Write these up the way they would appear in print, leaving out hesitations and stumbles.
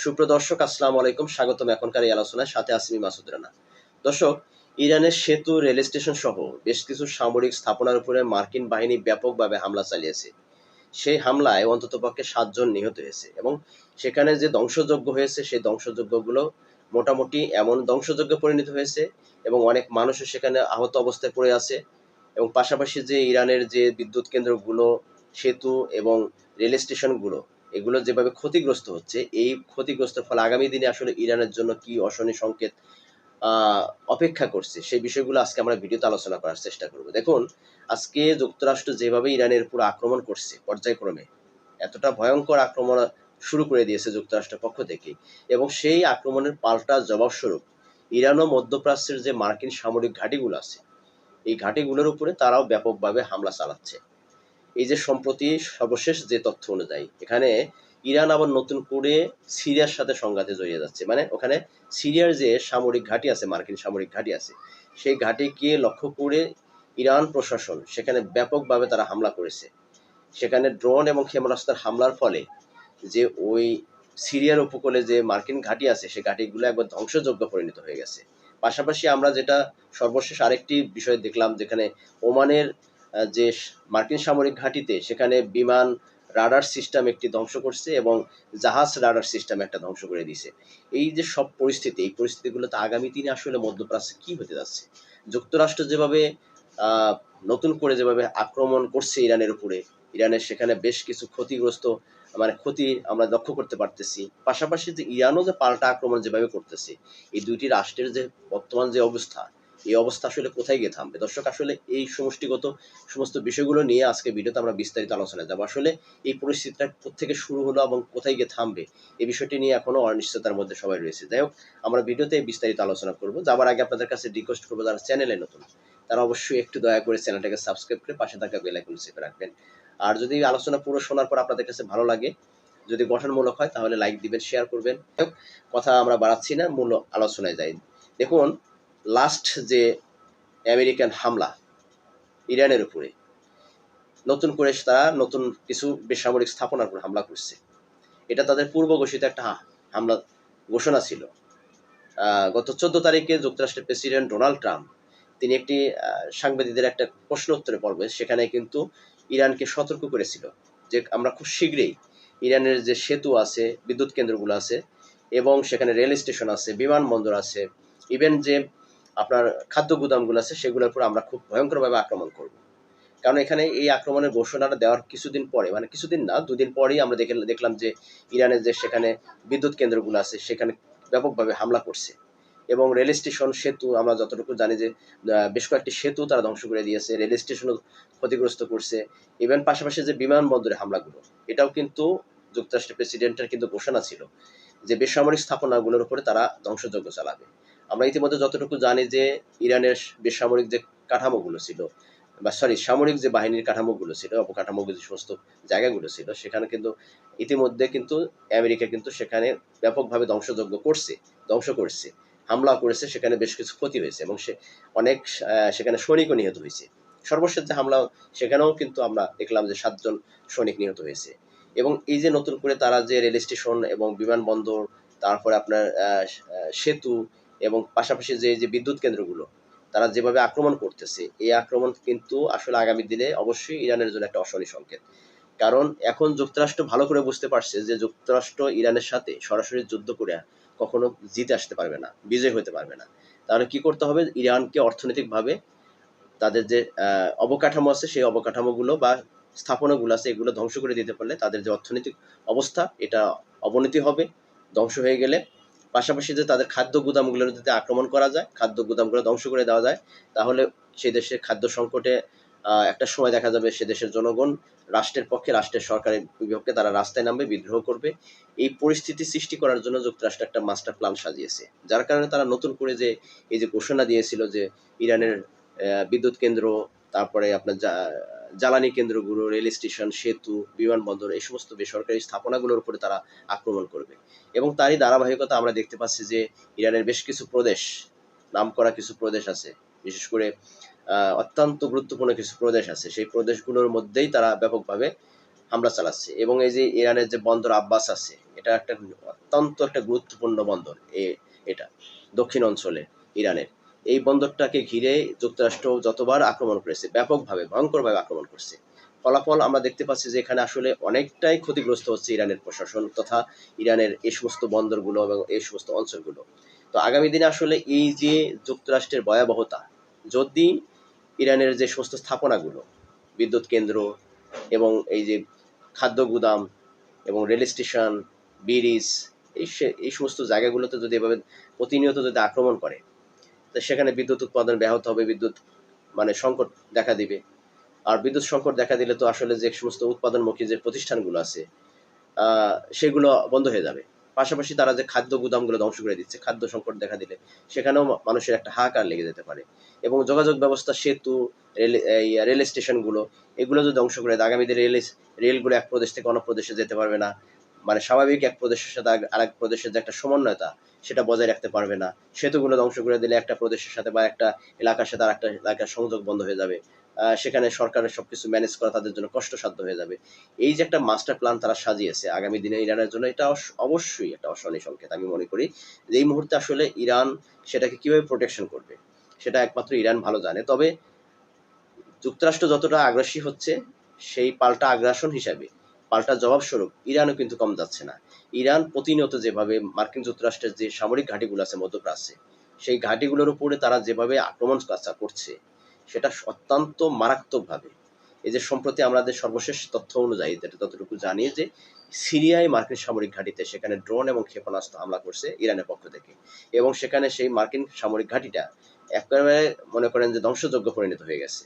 সুপ্রিয় দর্শক, আসসালামু আলাইকুম। স্বাগতম এখনকার এই আলোচনায়, সাথে আছি আমি মাসুদ রানা। দর্শক, ইরানের সেতু, রেল স্টেশন সহ বেশ কিছু সামরিক স্থাপনার উপরে মার্কিন বাহিনী ব্যাপকভাবে হামলা চালিয়েছে। সেই হামলায় অন্ততপক্ষে ৭ জন নিহত হয়েছে এবং সেখানে যে ধ্বংসযজ্ঞ হয়েছে সেই ধ্বংসযজ্ঞগুলো মোটামুটি এমন ধ্বংসযজ্ঞে পরিণত হয়েছে এবং অনেক মানুষও সেখানে আহত অবস্থায় পড়ে আছে। এবং পাশাপাশি যে ইরানের যে বিদ্যুৎ কেন্দ্রগুলো, সেতু এবং রেল স্টেশনগুলো, এগুলো যেভাবে ক্ষতিগ্রস্ত হচ্ছে, এই ক্ষতিগ্রস্তের ফলে আগামী দিনে আসলে ইরানের জন্য কি অশনি সংকেত আ অপেক্ষা করছে, সেই বিষয়গুলো আজকে আমরা ভিডিওতে আলোচনা করার চেষ্টা করব। দেখুন, আজকে যুক্তরাষ্ট্র যেভাবে ইরানের উপর আক্রমণ করছে পর্যায়ক্রমে, এতটা ভয়ংকর আক্রমণ শুরু করে দিয়েছে যুক্তরাষ্ট্রের পক্ষ থেকেই, এবং সেই আক্রমণের পাল্টা জবাবস্বরূপ ইরান ও মধ্যপ্রাচ্যের যে মার্কিন সামরিক ঘাঁটিগুলো আছে, এই ঘাঁটিগুলোর উপরে তারাও ব্যাপকভাবে হামলা চালাচ্ছে। এই যে সম্প্রতি সর্বশেষ যে তথ্য অনুযায়ী, এখানে ইরান আবার নতুন করে সিরিয়ার সাথে সংঘাতে জড়িয়ে যাচ্ছে। মানে ওখানে সিরিয়ার যে সামরিক ঘাঁটি আছে, মার্কিন সামরিক ঘাঁটি আছে, সেই ঘাঁটিকে লক্ষ্য করে ইরান প্রশাসন সেখানে ব্যাপকভাবে তারা হামলা করেছে। সেখানে ড্রোন এবং ক্ষেপণাস্ত্রের হামলার ফলে যে ওই সিরিয়ার উপকূলে যে মার্কিন ঘাঁটি আছে, সেই ঘাঁটিগুলো একবার ধ্বংসযজ্ঞ পরিণত হয়ে গেছে। পাশাপাশি আমরা যেটা সর্বশেষ আরেকটি বিষয় দেখলাম, যেখানে ওমানের যে মার্কিন সামরিক ঘাঁটিতে সেখানে বিমান রাডার সিস্টেম একটি ধ্বংস করছে এবং জাহাজ রাডার সিস্টেম একটা ধ্বংস করে দিয়েছে। এই যে সব পরিস্থিতি, এই পরিস্থিতিগুলোতে আগামী দিনে আসলে মধ্যপ্রাচ্যে কি হতে যাচ্ছে? যুক্তরাষ্ট্র যেভাবে আহ, নতুন করে যেভাবে আক্রমণ করছে ইরানের উপরে, ইরানের সেখানে বেশ কিছু ক্ষতিগ্রস্ত, মানে ক্ষতি আমরা লক্ষ্য করতে পারতেছি। পাশাপাশি যে ইরানও যে পাল্টা আক্রমণ যেভাবে করতেছে, এই দুইটি রাষ্ট্রের যে বর্তমান যে অবস্থা, এই অবস্থা আসলে কোথায় গিয়ে থামবে? দর্শক, আসলে এই সমষ্টিগত সমস্ত বিষয়গুলো নিয়ে আজকে ভিডিওতে আমরা বিস্তারিত আলোচনায় যাবো। আসলে এই পরিস্থিতিটা কোত্থেকে শুরু হলো এবং কোথায় গিয়ে থামবে, এই বিষয়টি নিয়ে এখনো অনিশ্চয়তার মধ্যে সবাই রয়েছে। যাই হোক, আমরা ভিডিওতে বিস্তারিত আলোচনা করব। যাবার আগে আপনাদের কাছে রিকোয়েস্ট করবো, যারা চ্যানেলে নতুন, তারা অবশ্যই একটু দয়া করে চ্যানেলটাকে সাবস্ক্রাইব করে পাশে থাকা বেল আইকন চেপে রাখবেন। আর যদি আলোচনা পুরো শোনার পর আপনাদের কাছে ভালো লাগে, যদি গঠনমূলক হয়, তাহলে লাইক দিবেন, শেয়ার করবেন। কথা আমরা বাড়াচ্ছি না, মূল আলোচনায় যাই। দেখুন, লাস্ট যে আমেরিকান হামলা ইরানের উপরে, নতুন করে তারা নতুন কিছু বেসামরিক স্থাপনার উপর হামলা করছে। এটা তাদের পূর্ব ঘোষিত একটা হামলা ঘোষণা ছিল। গত 14 তারিখে যুক্তরাষ্ট্রের প্রেসিডেন্ট ডোনাল্ড ট্রাম্প, তিনি একটি সাংবাদিকদের একটা প্রশ্ন উত্তরে পর্বে সেখানে কিন্তু ইরানকে সতর্ক করেছিল যে আমরা খুব শীঘ্রই ইরানের যে সেতু আছে, বিদ্যুৎ কেন্দ্রগুলো আছে এবং সেখানে রেল স্টেশন আছে, বিমানবন্দর আছে, ইভেন যে আপনার খাদ্য গুদামগুলো আছে, সেগুলোর উপর আমরা খুব ভয়ঙ্করভাবে আক্রমণ করব। কারণ এখানে এই আক্রমণের ঘোষণাটা দেওয়ার কিছুদিন পরে, মানে কিছুদিন না, দুদিন পরেই আমরা দেখলাম যে ইরানের যে সেখানে বিদ্যুৎ কেন্দ্রগুলো আছে সেখানে ব্যাপকভাবে হামলা করছে। এবং রেল স্টেশন, সেতু, আমরা যতটুকু জানি যে বেশ কয়েকটি সেতু তারা ধ্বংস করে দিয়েছে, রেল স্টেশনও ক্ষতিগ্রস্ত করছে। ইভেন পাশাপাশি যে বিমানবন্দরের হামলাগুলো, এটাও কিন্তু যুক্তরাষ্ট্রের প্রেসিডেন্টের কিন্তু ঘোষণা ছিল যে বেসামরিক স্থাপনাগুলোর উপরে তারা ধ্বংসযজ্ঞ চালাবে। আমরা ইতিমধ্যে যতটুকু জানি যে ইরানের বেসামরিক যে কাঠামোগুলো ছিল, বা সরি, সামরিক যে বাহিনীর কাঠামোগুলো ছিল, অবকাঠামোগুলো যে সমস্ত জায়গাগুলো ছিল, সেখানে কিন্তু ইতিমধ্যে কিন্তু আমেরিকা কিন্তু সেখানে ব্যাপকভাবে ধ্বংস করছে, হামলা করেছে, সেখানে বেশ কিছু ক্ষতি হয়েছে এবং সে অনেক সেখানে সৈনিকও নিহত হয়েছে। সর্বশেষ যে হামলা, সেখানেও কিন্তু আমরা দেখলাম যে 7 জন সৈনিক নিহত হয়েছে। এবং এই যে নতুন করে তারা যে রেল স্টেশন এবং বিমানবন্দর, তারপরে আপনার সেতু এবং পাশাপাশি যে বিদ্যুৎ কেন্দ্রগুলো তারা যেভাবে আক্রমণ করতেছে, এই আক্রমণ কিন্তু আসলে আগামী দিনে অবশ্যই ইরানের জন্য একটা অশনি সংকেত। কারণ এখন যুক্তরাষ্ট্র ভালো করে বুঝতে পারছে যে যুক্তরাষ্ট্র ইরানের সাথে সরাসরি যুদ্ধ করে কখনো জিতে আসতে পারবে না, বিজয় হতে পারবে না। তাহলে কি করতে হবে? ইরানকে অর্থনৈতিকভাবে তাদের যে অবকাঠামো আছে, সেই অবকাঠামোগুলো বা স্থাপনাগুলো আছে, এগুলো ধ্বংস করে দিতে পারলে তাদের যে অর্থনৈতিক অবস্থা, এটা অবনতি হবে ধ্বংস হয়ে গেলে। পাশাপাশি যে তাদের খাদ্য গুদামগুলোর যদি আক্রমণ করা যায়, খাদ্য গুদামগুলো ধ্বংস করে দেওয়া যায়, তাহলে সেই দেশের খাদ্য সংকটে একটা সময় দেখা যাবে সে দেশের জনগণ রাষ্ট্রের পক্ষে, রাষ্ট্রের সরকারের বিপক্ষে তারা রাস্তায় নামবে, বিদ্রোহ করবে। এই পরিস্থিতি সৃষ্টি করার জন্য যুক্তরাষ্ট্র একটা মাস্টার প্ল্যান সাজিয়েছে, যার কারণে তারা নতুন করে যে এই যে ঘোষণা দিয়েছিল যে ইরানের বিদ্যুৎ কেন্দ্র, তারপরে আপনার জ্বালানি কেন্দ্রগুলো, রেল স্টেশন, সেতু, বিমানবন্দর, এই সমস্ত বেসরকারি স্থাপনাগুলোর উপরে তারা আক্রমণ করবে। এবং তারই ধারাবাহিকতা আমরা দেখতে পাচ্ছি যে ইরানের বেশ কিছু প্রদেশ, নামকরা কিছু প্রদেশ আছে, বিশেষ করে অত্যন্ত গুরুত্বপূর্ণ কিছু প্রদেশ আছে, সেই প্রদেশগুলোর মধ্যেই তারা ব্যাপকভাবে হামলা চালাচ্ছে। এবং এই যে ইরানের যে বন্দর আব্বাস আছে, এটা একটা অত্যন্ত একটা গুরুত্বপূর্ণ বন্দর এটা দক্ষিণ অঞ্চলে ইরানের। এই বন্দরটাকে ঘিরে যুক্তরাষ্ট্র যতবার আক্রমণ করেছে, ব্যাপকভাবে ভয়ঙ্করভাবে আক্রমণ করছে। ফলাফল আমরা দেখতে পাচ্ছি যে এখানে আসলে অনেকটাই ক্ষতিগ্রস্ত হচ্ছে ইরানের প্রশাসন তথা ইরানের এই সমস্ত বন্দরগুলো এবং এই সমস্ত অঞ্চলগুলো। তো আগামী দিনে আসলে এই যে যুক্তরাষ্ট্রের ভয়াবহতা, যদি ইরানের যে সমস্ত স্থাপনাগুলো, বিদ্যুৎ কেন্দ্র এবং এই যে খাদ্য গুদাম এবং রেল স্টেশন, ব্রিজ, এই সমস্ত জায়গাগুলোতে যদি এভাবে প্রতিনিয়ত যদি আক্রমণ করে, তো সেখানে বিদ্যুৎ উৎপাদন ব্যাহত হবে, বিদ্যুৎ মানে সংকট দেখা দিবে। আর বিদ্যুৎ সংকট দেখা দিলে তো আসলে যে সমস্ত উৎপাদনমুখী যে প্রতিষ্ঠানগুলো আছে সেগুলো বন্ধ হয়ে যাবে। পাশাপাশি তারা যে খাদ্য গুদামগুলো ধ্বংস করে দিচ্ছে, খাদ্য সংকট দেখা দিলে সেখানেও মানুষের একটা হাহাকার লেগে যেতে পারে। এবং যোগাযোগ ব্যবস্থা, সেতু, রেল স্টেশনগুলো, এগুলো যদি ধ্বংস করে দেয়, আগামী দিনে রেলগুলো এক প্রদেশ থেকে অন্য প্রদেশে যেতে পারবে না। মানে স্বাভাবিক এক প্রদেশের সাথে আরেক প্রদেশের যে একটা সমন্বয়তা, সেটা বজায় রাখতে পারবে না। সেতুগুলো ধ্বংস করে দিলে একটা প্রদেশের সাথে বা একটা এলাকার সাথে আরেকটা এলাকার সংযোগ বন্ধ হয়ে যাবে। সেখানে সরকারের সবকিছু ম্যানেজ করা তাদের জন্য কষ্টসাধ্য হয়ে যাবে। এই যে একটা মাস্টার প্ল্যান তারা সাজিয়েছে আগামী দিনে ইরানের জন্য, এটা অবশ্যই একটা অশনি সংকেত। আমি মনে করি যে এই মুহূর্তে আসলে ইরান সেটাকে কিভাবে প্রোটেকশন করবে সেটা একমাত্র ইরান ভালো জানে। তবে যুক্তরাষ্ট্র যতটা আগ্রাসী হচ্ছে, সেই পাল্টা আগ্রাসন হিসাবে পাল্টা জবাবস্বরূপ ইরানও কিন্তু কম যাচ্ছে না। ইরান প্রতিনিয়ত যেভাবে মার্কিন যুক্তরাষ্ট্রের যে সামরিক ঘাঁটিগুলো আছে মধ্যপ্রাচ্যে, সেই ঘাঁটিগুলোর উপরে তারা যেভাবে আক্রমণ করছে, সেটা অত্যন্ত মারাত্মকভাবে। এই যে সম্প্রতি আমাদের সর্বশেষ তথ্য অনুযায়ী যেটা যতটুকু জানি, যে সিরিয়ায় মার্কিন সামরিক ঘাঁটিতে সেখানে ড্রোন এবং ক্ষেপণাস্ত্র হামলা করছে ইরানের পক্ষ থেকে, এবং সেখানে সেই মার্কিন সামরিক ঘাঁটিটা একেবারে মনে করেন যে ধ্বংসযোগ্য পরিণত হয়ে গেছে।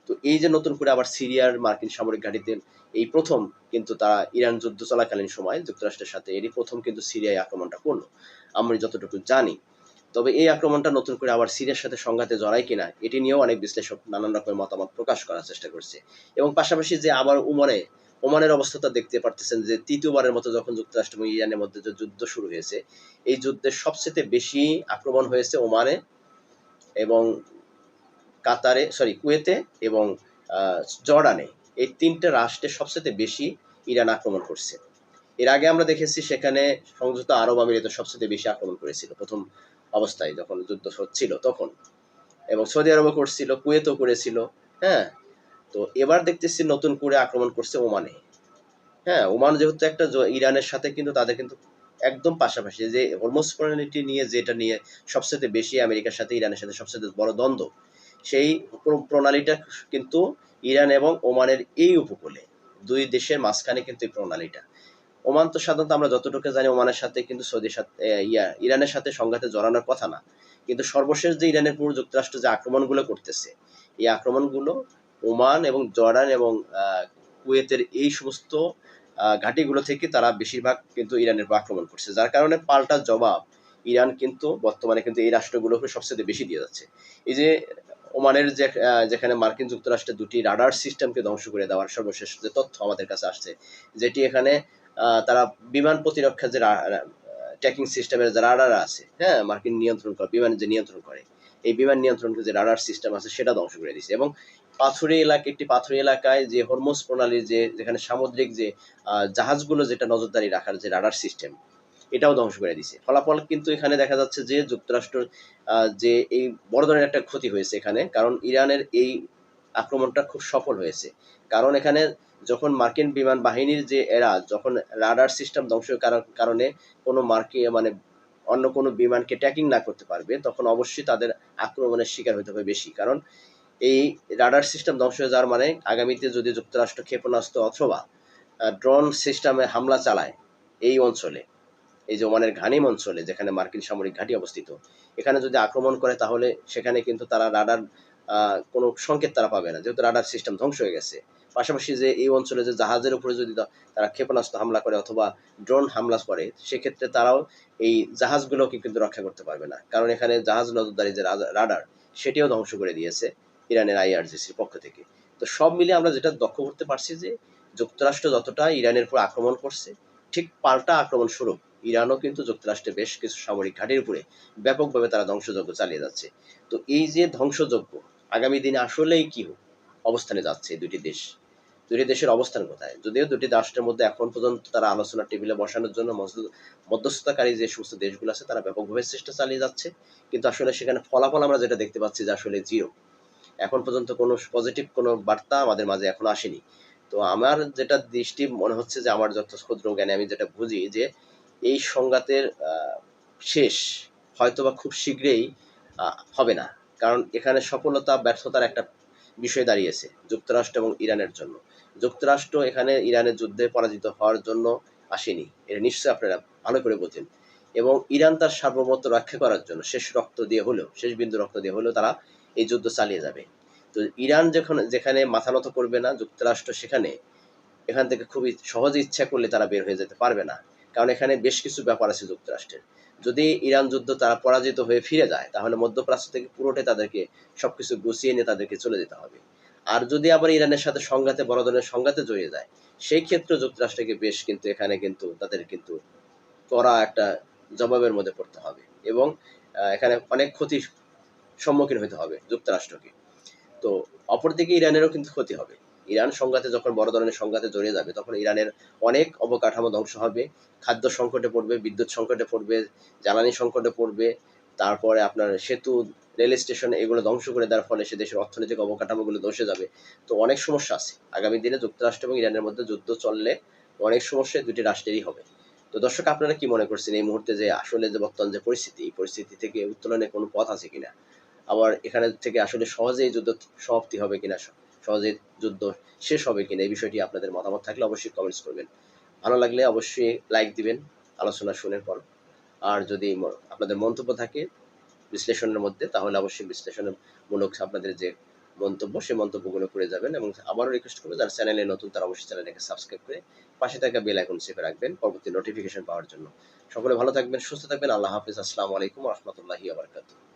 তো এই যে নতুন করে আবার সিরিয়ার মার্কিন সামরিক ঘাঁটিতে এই প্রথম কিন্তু তারা ইরান যুদ্ধ চলাকালীন সময় যুক্তরাষ্ট্রের সাথে এরই প্রথম কিন্তু সিরিয়ায় আক্রমণটা করলো, আমি যতটুকু জানি। তবে এই আক্রমণটা নতুন করে আবার সিরিয়ার সাথে সংঘাতে জড়ায় কিনা, এটি নিয়েও অনেক বিশ্লেষক নানান রকমের মতামত প্রকাশ করার চেষ্টা করছে। এবং পাশাপাশি যে আবার ওমানের অবস্থাটা দেখতে পারতেছেন, যে তৃতীয়বারের মতো যখন যুক্তরাষ্ট্র এবং ইরানের মধ্যে যে যুদ্ধ শুরু হয়েছে, এই যুদ্ধের সবচেয়ে বেশি আক্রমণ হয়েছে ওমানে এবং কুয়েতে এবং জর্ডানে। এই তিনটে রাষ্ট্রে সবচেয়ে বেশি ইরান আক্রমণ করছে। এর আগে আমরা দেখেছি সেখানে সংযুক্ত আরব আমিরাতে সবচেয়ে বেশি আক্রমণ করেছিল প্রথম অবস্থায় যখন যুদ্ধ হচ্ছিল তখন, এবং সৌদি আরবও করছিল, কুয়েতও করেছিল। হ্যাঁ, তো এবার দেখতেছি নতুন করে আক্রমণ করছে ওমানে। হ্যাঁ, ওমান যেহেতু একটা ইরানের সাথে কিন্তু তাদের কিন্তু একদম পাশাপাশি, যে হরমুজ প্রণালীটি নিয়ে, যেটা নিয়ে সবচেয়ে বেশি আমেরিকার সাথে ইরানের সাথে সবচেয়ে বড় দ্বন্দ্ব, সেই প্রণালীটা কিন্তু ইরান এবং ওমানের এই উপকূলে, দুই দেশের মাঝখানে কিন্তু এই প্রণালীটা। ওমান তো সাধারণত আমরা যতটুকু জানি ওমানের সাথে কিন্তু সৌদির সাথে ইরানের সাথে সংঘাতে জড়ানোর কথা না, কিন্তু সর্বশেষ যে ইরানের পুরো যুক্তরাষ্ট্র যে আক্রমণগুলো করতেছে, এই আক্রমণগুলো ওমান এবং জর্ডান এবং কুয়েতের এই সমস্ত ঘাঁটিগুলো থেকে তারা বেশিরভাগ কিন্তু ইরানের উপর আক্রমণ করছে, যার কারণে পাল্টা জবাব ইরান কিন্তু বর্তমানে কিন্তু এই রাষ্ট্রগুলোকে সবচেয়ে বেশি দিয়ে যাচ্ছে। এই যে ওমানের যে যেখানে মার্কিন যুক্তরাষ্ট্রের দুটি রাডার সিস্টেমকে ধ্বংস করে দেওয়ার সর্বশেষ যে তথ্য আমাদের কাছে আসছে, যেটি এখানে তারা বিমান প্রতিরক্ষার যে ট্র্যাকিং সিস্টেমের যে রাডার আছে, হ্যাঁ, মার্কিন নিয়ন্ত্রণ করে, বিমান যে নিয়ন্ত্রণ করে, এই বিমান নিয়ন্ত্রণ যে রাডার সিস্টেম আছে সেটা ধ্বংস করে দিয়েছে। এবং একটি পাথুরে এলাকায় যে হরমুজ প্রণালীর যেখানে সামুদ্রিক যে জাহাজগুলো যেটা নজরদারি রাখার যে রাডার সিস্টেম, এটাও ধ্বংস করে দিছে। ফলাফল কিন্তু এখানে দেখা যাচ্ছে যে যুক্তরাষ্ট্র যে এই বড় ধরনের একটা ক্ষতি হয়েছে এখানে, কারণ ইরানের এই আক্রমণটা খুব সফল হয়েছে। কারণ এখানে যখন মার্কিন বিমান বাহিনীর যে যখন রাডার সিস্টেম ধ্বংসের কারণে কোনো মানে অন্য কোনো বিমানকে ট্র্যাকিং না করতে পারবে, তখন অবশ্যই তাদের আক্রমণের শিকার হতে হবে বেশি। কারণ এই রাডার সিস্টেম ধ্বংস হয়ে যাওয়ার মানে আগামীতে যদি যুক্তরাষ্ট্র ক্ষেপণাস্ত্র অথবা ড্রোন সিস্টেমে হামলা চালায় এই অঞ্চলে, এই যে ওমানের ঘানিম অঞ্চলে যেখানে মার্কিন সামরিক ঘাঁটি অবস্থিত, এখানে যদি আক্রমণ করে তাহলে সেখানে কিন্তু তারা রাডার কোনো সংকেত তারা পাবে না, যেহেতু রাডার সিস্টেম ধ্বংস হয়ে গেছে। পাশাপাশি যে এই অঞ্চলে যে জাহাজের উপরে যদি তারা ক্ষেপণাস্ত্র হামলা করে অথবা ড্রোন হামলা করে, সেক্ষেত্রে তারাও এই জাহাজগুলোকে কিন্তু রক্ষা করতে পারবে না, কারণ এখানে জাহাজ নজরদারি যে রাডার, সেটিও ধ্বংস করে দিয়েছে ইরানের আইআরজিসির পক্ষ থেকে। তো সব মিলে আমরা যেটা লক্ষ্য করতে পারছি যে যুক্তরাষ্ট্র যতটা ইরানের উপর আক্রমণ করছে, ঠিক পাল্টা আক্রমণ স্বরূপ ইরানও কিন্তু যুক্তরাষ্ট্রের বেশ কিছু সামরিক ঘাঁটির উপরে ব্যাপকভাবে তারা ধ্বংসযজ্ঞ চালিয়ে যাচ্ছে। তো এই যে ধ্বংসযজ্ঞ আগামী দিনে আসলেই কি অবস্থানে যাচ্ছে দুটি দেশ, দুটি দেশের অবস্থান কোথায়। যদিও দুটি রাষ্ট্রের মধ্যে এখন পর্যন্ত তারা আলোচনার টেবিলে বসানোর জন্য মধ্যস্থতাকারী যে সমস্ত দেশগুলো আছে তারা ব্যাপকভাবে চেষ্টা চালিয়ে যাচ্ছে, কিন্তু আসলে সেখানে ফলাফল আমরা যেটা দেখতে পাচ্ছি যে আসলে জিরো। এখন পর্যন্ত কোনো পজিটিভ কোনো বার্তা আমাদের মাঝে এখনো আসেনি। তো আমার যেটা দৃষ্টি মনে হচ্ছে যে আমার যত ক্ষুদ্র জ্ঞানে আমি যেটা বুঝি যে এই সংঘাতের শেষ হয়তোবা খুব শীঘ্রই হবে না। কারণ এখানে সফলতা ব্যর্থতার একটা বিষয় দাঁড়িয়েছে যুক্তরাষ্ট্র এবং ইরানের জন্য। যুক্তরাষ্ট্র এখানে ইরানের যুদ্ধে পরাজিত হওয়ার জন্য আসেনি, এটা নিশ্চয়ই আপনারা ভালো করে বোঝেন। এবং ইরান তার সার্বভৌমত্ব রক্ষা করার জন্য শেষ বিন্দু রক্ত দিয়ে হলেও তারা এই যুদ্ধ চালিয়ে যাবে। তো ইরান যেখানে মাথা নত করবে না, যুক্তরাষ্ট্র সেখানে এখান থেকে খুবই সহজে ইচ্ছা করলে তারা বের হয়ে যেতে পারবে না। কারণ এখানে বেশ কিছু ব্যাপার আছে যুক্তরাষ্ট্রের। যদি ইরান যুদ্ধ তারা পরাজিত হয়ে ফিরে যায় তাহলে মধ্যপ্রাচ্য থেকে পুরোটাই তাদেরকে সবকিছু গুছিয়ে নিয়ে তাদেরকে চলে যেতে হবে। আর যদি আবার ইরানের সাথে বড় ধরনের সংঘাতে জড়িয়ে যায়, সেই ক্ষেত্রে যুক্তরাষ্ট্রকে বেশ কিন্তু এখানে কিন্তু তাদের কিন্তু কড়া একটা জবাবের মধ্যে পড়তে হবে এবং এখানে অনেক ক্ষতির সম্মুখীন হতে হবে যুক্তরাষ্ট্রকে। তো অপরদিকে ইরানেরও কিন্তু ক্ষতি হবে। ইরান সংঘাতে যখন বড় ধরনের সংঘাতে জড়িয়ে যাবে তখন ইরানের অনেক অবকাঠামো ধ্বংস হবে, খাদ্য সংকটে পড়বে, বিদ্যুৎ সংকটে পড়বে, জ্বালানি সংকটে পড়বে। তারপরে আপনার সেতু, রেল স্টেশন এগুলো ধ্বংস করে দেওয়ার ফলে সে দেশের অর্থনৈতিক অবকাঠামোগুলো ধসে যাবে। তো অনেক সমস্যা আছে। আগামী দিনে যুক্তরাষ্ট্র এবং ইরানের মধ্যে যুদ্ধ চললে অনেক সমস্যা দুটি রাষ্ট্রেরই হবে। তো দর্শক, আপনারা কি মনে করছেন এই মুহূর্তে যে আসলে যে বর্তমান যে পরিস্থিতি, এই পরিস্থিতি থেকে উত্তোলনের কোনো পথ আছে কিনা? আবার এখানে থেকে আসলে সহজেই যুদ্ধ সমাপ্তি হবে কিনা, সহজেই যুদ্ধ শেষ হবে কিনা, এই বিষয়টি আপনাদের মতামত থাকলে অবশ্যই কমেন্টস করবেন। ভালো লাগলে অবশ্যই লাইক দিবেন আলোচনা শোনার পর। আর যদি আপনাদের মন্তব্য থাকে বিশ্লেষণের মধ্যে তাহলে অবশ্যই বিশ্লেষণমূলক আপনাদের যে মন্তব্য সেই মন্তব্যগুলো করে যাবেন। এবং আবারও রিকোয়েস্ট করবো যারা চ্যানেলে নতুন তারা অবশ্যই চ্যানেলটাকে সাবস্ক্রাইব করে পাশে থাকা বেল আইকন চেপে রাখবেন পরবর্তী নোটিফিকেশন পাওয়ার জন্য। সকলে ভালো থাকবেন, সুস্থ থাকবেন। আল্লাহ হাফিজ। আসসালামু আলাইকুম ওয়া রাহমাতুল্লাহি ওয়া বারাকাতুহু।